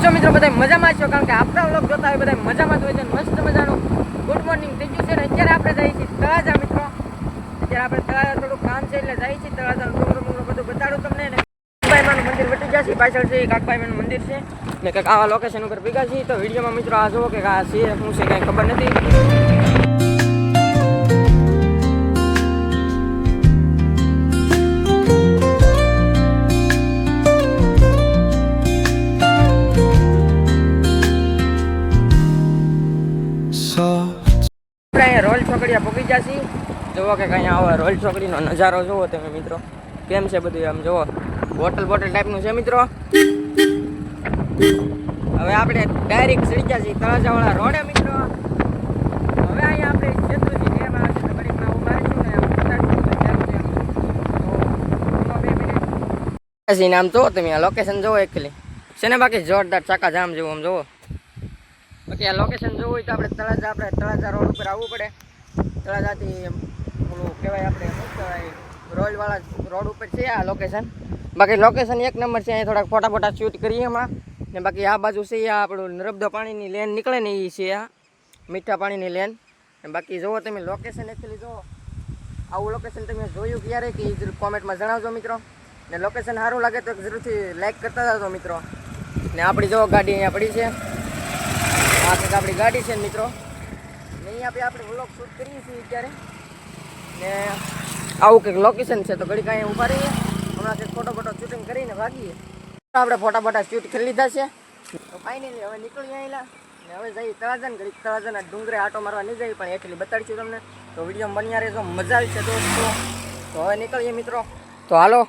છો મિત્રો? બધા મજામાં છો? કારણ કે આપણા વ્લોગ જોતા હોય બધા મજામાં જ હોય છે. મસ્ત મજાનું ગુડ મોર્નિંગ થઈ ગયું છે ને અત્યારે આપણે જઈએ છીએ તળાજા મિત્રો. અત્યારે આપણે તળાજા થોડું કામ છે એટલે જઈએ છીએ તળાજાનું ડુંગરો બધું બતાડું તમને. ને કાકભાઈમાનું મંદિર વટી ગયા છે, પાછળ છે કાકભાઈમાનું મંદિર છે ને કંઈક આવા લોકેશન ઉપર ભેગા છીએ. તો વિડીયોમાં મિત્રો આ જુઓ કે આ છે શું છે કાંઈ ખબર નથી. રોલ ચોકડીયા પગી જશે. જુઓ કે કઈ આવો રોલ ચોકડીનો નજારો જુઓ તમે મિત્રો, કેમ છે બધું આમ જુઓ, બોટલ ટાઈપનું છે મિત્રો. હવે આપણે ડાયરેક્ટ ચડી ગયા છીએ તળાજાવાળા રોડે મિત્રો. હવે અહીંયા આપણે જેટલું ડેમ આવે છે ઘડીકમાં ઉભા રહીશું ને નામ જુઓ તમે, આ લોકેશન જુઓ એકલી છે ને, બાકી જોરદાર ચાકા જામ જેવું આમ જુઓ. બાકી આ લોકેશન જોવું હોય તો આપણે તળાજા રોડ ઉપર આવવું પડે. તળાજાથી ઓલું કહેવાય આપણે શું કહેવાય રોયલવાળા રોડ ઉપર છે આ લોકેશન. બાકી લોકેશન એક નંબર છે. અહીંયા થોડાક ફોટા શૂટ કરીએ એમાં ને. બાકી આ બાજુ છે આ આપણું નર્મદા પાણીની લેન નીકળે ને એ છે આ મીઠા પાણીની લેન. ને બાકી જુઓ તમે લોકેશન એકચ્યુઅલી જુઓ, આવું લોકેશન તમે જોયું ક્યારે કે એ કોમેન્ટમાં જણાવજો મિત્રો. ને લોકેશન સારું લાગે તો જરૂરથી લાઈક કરતા જાજો મિત્રો. ને આપણી જુઓ ગાડી અહીંયા પડી છે, આ કંઈક આપણી ગાડી છે મિત્રો. ને અહીંયા આપણે વ્લોગ શૂટ કરીએ છીએ અત્યારે. ને આવું કંઈક લોકેશન છે તો ઘડી કાંઈ ઊભા રહીએ, હમણાં કંઈક ફોટો શૂટિંગ કરીને ભાગીએ. આપણે ફોટા શૂટ કરી લીધા છે તો ફાઇનલી હવે નીકળી આવેલા ને હવે જઈએ તળાજા ને. ઘડીક તળાજાના ડુંગરે આટો મારવા નહીં જઈએ પણ એટલી બતાડીશું તમને. તો વિડીયો બન્યા રહેજો, મજા આવશે દોસ્તો. તો હવે નીકળીએ મિત્રો. તો હાલો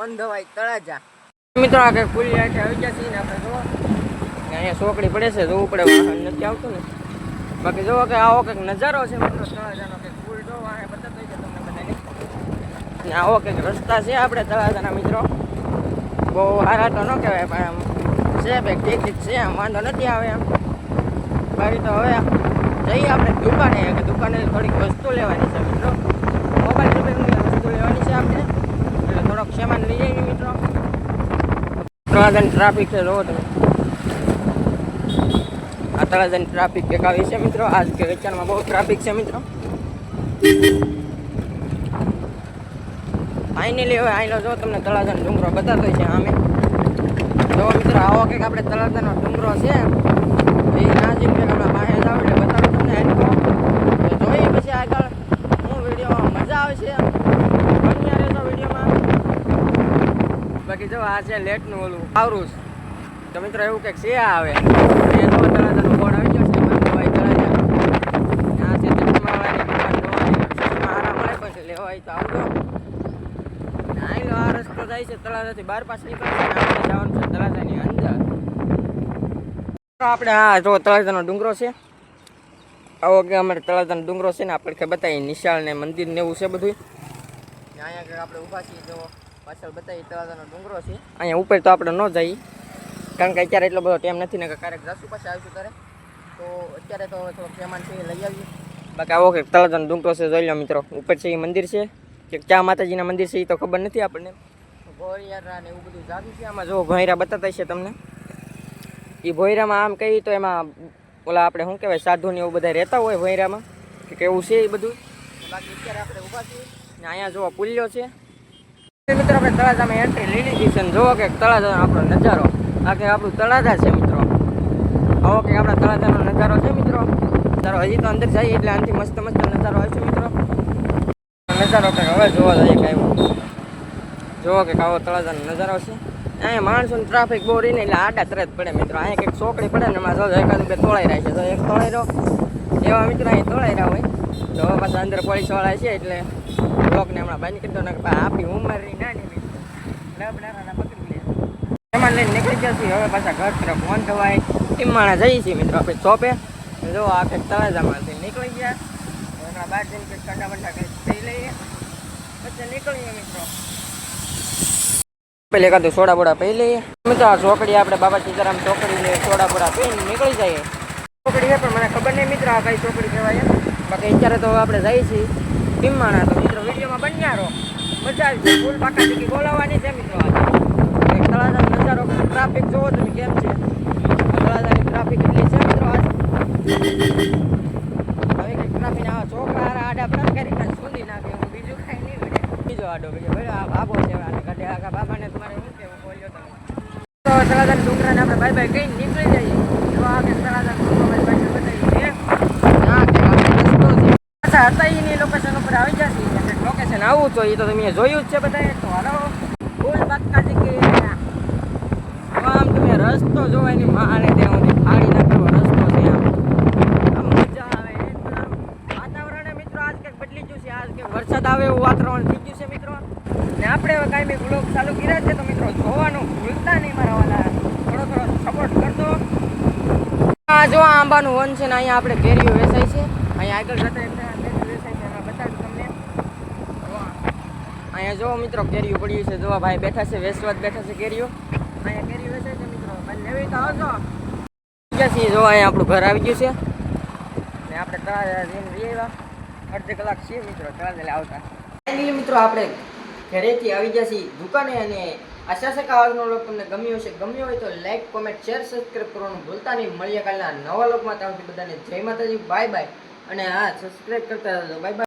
ઓન ધ વે તળાજા મિત્રો. આ કંઈક પુલ હેઠે આવી ગયા છીએ ને આપણે જુઓ અહીંયા ચોકડી પડે છે, જોવું પડે, વાહન નથી આવતું ને. બાકી જુઓ કે આવો કંઈક નજારો છે મિત્રો તળાજાનો. કંઈક પુલ જોવો અહીંયા બતાતો હોય છે તમને બધાને. ને આવો કંઈક રસ્તા છે આપણે તળાજાના મિત્રો. બહુ સારા તો ન કહેવાય પણ આમ છે ભાઈ, ઠીક છે, આમ વાંધો નથી આવે એમ. બાકી તો હવે જઈએ આપણે દુકાને થોડીક વસ્તુ લેવાની છે મિત્રો. મોબાઈલ રિપેરની વસ્તુ લેવાની છે આપણે, એટલે થોડોક સામાન લઈ જઈએ મિત્રો. તળાજાની ટ્રાફિક છે જોવો તમે, આ તળાજાની ટ્રાફિક કંઈક આવી છે મિત્રો. આજ કે વિચારમાં બહુ ટ્રાફિક છે મિત્રો. ફાઇનલી હવે આઈનો જો તમને તળાજાનો ડુંગરો બતાતો છે આમે જો મિત્રો. આવો કંઈક આપણે તળાજાનો ડુંગરો છે એ નાજીક કંઈક આપણે બહાર જાવ એટલે બતાડું તમને એનો. તો જોઈએ પછી આગળ હું વિડીયોમાં મજા આવશે, બન્યા રહેજો વિડીયોમાં. બાકી જો આ છે લેટનું ઓલું આવરું તો મિત્રો એવું કંઈક છે આવે એ જો તળાજાનો બોર્ડ આવી ગયો છે ભાઈ તળાજા. આ છે ચશ્માવાળાની દુકાન જોવાની, ચશ્મા હારા મળે પછી લેવા હોય તો આવજો. આ રસ્તો જાય છે તળાજાથી બહાર પાસ નીકળે છે ને આપણે જવાનું છે તળાજાની અંદર. આપણે હા જો તળાજાનો ડુંગરો છે, આવો કે અમારે તળાજાનો ડુંગરો છે ને આપણે બતાવીએ નિશાળ ને મંદિર ને એવું છે બધું. અહીંયા કંઈક આપણે ઊભા છીએ જો પાછળ બતાવીએ તળાજાનો ડુંગરો છે. અહીંયા ઉપર તો આપણે ન જઈએ કારણ કે અત્યારે એટલો બધો ટાઈમ નથી ને કે ક્યારેક જશું પાછા આવીશું ત્યારે. તો અત્યારે તો થોડોક સામાન છે એ લઈ આવીએ. બાકી આવો કંઈક તળાજાનો ડુંગરો છે જોઈ લો મિત્રો. ઉપર છે એ મંદિર છે કે ક્યાં માતાજીના મંદિર છે એ તો ખબર નથી આપણને. ભોયરા ને એવું બધું જાદુ છે આમાં. જો ભોયરા બતાતા છે તમને. એ ભોયરામાં આમ કહીએ તો એમાં ઓલા આપણે શું કહેવાય સાધુ ને એવું બધા રહેતા હોય ભોયરામાં કે કેવું છે એ બધું. બાકી અત્યારે આપણે ઊભા છીએ ને અહીંયા જોવા પુલ્યો છે મિત્રો. આપણે તળાજામાં એન્ટ્રી લઈ લીધી છે ને જોવો કે તળાજાનો આપણો નજારો. આ કે આપણું તળાજા છે મિત્રો. આવો કે આપણા તળાજાનો નજારો છે મિત્રો. નજારો હજી તો અંદર જઈએ એટલે આનાથી મસ્ત નજારો આવે છે મિત્રો. નજારો કંઈક હવે જોવા જઈએ કાંઈ જોવો કે આવો તળાજાનો નજારો છે. અહીંયા માણસોની ટ્રાફિક બહુ રહીને એટલે આડા તરત પડે મિત્રો. અહીંયા કંઈક ચોકડી પડે ને એમાં જો એકાદ બે તોળાઈ રહ્યા છે. તો એક તોળાઈ રહ્યો એવા મિત્રો અહીં તોળાઈ રહ્યા હોય તો હવે પાછા અંદર પોલીસવાળા છે એટલે બ્લોકને હમણાં બંધ કરી દો ને આપણી ઉંમરની નાની લબડાના પકડી લે. એમાં લઈને નીકળી ગયા છીએ હવે પાછા ઘર તરફ ફોન થવાય ટીમમાણા જઈએ છીએ મિત્રો આપણે શોપે. જો આ કંઈક તળાજામાંથી નીકળી ગયા એમાં બહાર જઈને કંઈક ઠંડા બંડા કંઈક થઈ લઈએ પછી નીકળીએ મિત્રો. પેલે એકાદું સોડા બોડા પી લઈએ મિત્રો. આ ચોકડી આપણે બાબા સીતારામ ચોકડી સોડા બોડા પીને નીકળી જઈએ. ચોકડી છે પણ મને ખબર નહીં મિત્રો આ કઈ ચોકડી કહેવાય. બાકી અત્યારે તો આપણે જઈએ છીએ ટીમમાણા. તો મિત્રો વિડીયોમાં બન્યા રહો, મજા આવી. ફૂલ પાકા ટીકી બોલાવવાની છે મિત્રો. આજે તળાજાનો નજારો ટ્રાફિક જોવો તમે કેમ છે. છોકરાને આપણે બાય બાય કહીને નીકળી જઈએ. જો આગળ તળાજા બતાવીએ છે. હા કે આપણે રસ્તો છે પાછા હતા એની લોકેશન ઉપર આવી જશે. લોકેશન આવું તો એ તો તમે જોયું જ છે બધાએ. તો હાલો ફૂલ બાદકાજી કે આમ તમે રસ્તો જોવાય ની માને ત્યાં સુધી ફાડી નાખેલો રસ્તો છે. આમ મજા આવે એકદમ. વાતાવરણ મિત્રો આજ કંઈક બદલી ગયું છે. આજ કંઈક વરસાદ આવે એવું વાતાવરણ થઈ ગયું છે મિત્રો. ને આપણે હવે કાંઈ બી બ્લોગ ચાલુ કર્યા છે તો મિત્રો જોવાનું ભૂલતા નહીં મારા વાલા. થોડો સપોર્ટ કરજો. આ જો આંબાનું વન છે ને અહીંયા આપણે કેરીઓ વેચાય છે. અહીંયા આગળ જતા કેરીઓ વેચાય છે એમાં બતાડું તમને. અહીંયા જો મિત્રો કેરીઓ પડી છે. જોવા ભાઈ બેઠા છે વેચવા જ બેઠા છે કેરીઓ. અહીંયા કેરીઓ વેચાય છે મિત્રો. ભાઈ લેવી તો આવજો. જો અહીંયા આપણું ઘર આવી ગયું છે ને આપણે તળાજા અડધી કલાક છીએ મિત્રો તળાજા આવતા. ફાઇનલી મિત્રો આપણે ઘરેથી આવી ગયા છીએ દુકાને. અને આશા છે કે આજનો વ્લોગ તમને ગમ્યો હશે. ગમ્યો હોય તો લાઈક કોમેન્ટ શેર સબસ્ક્રાઈબ કરવાનું ભૂલતા નહીં. મળીએ કાલના નવા વ્લોગમાં. ત્યાં સુધી બધાને જય માતાજી, બાય બાય. અને હા સબસ્ક્રાઈબ કરતા રહેજો. Bye bye.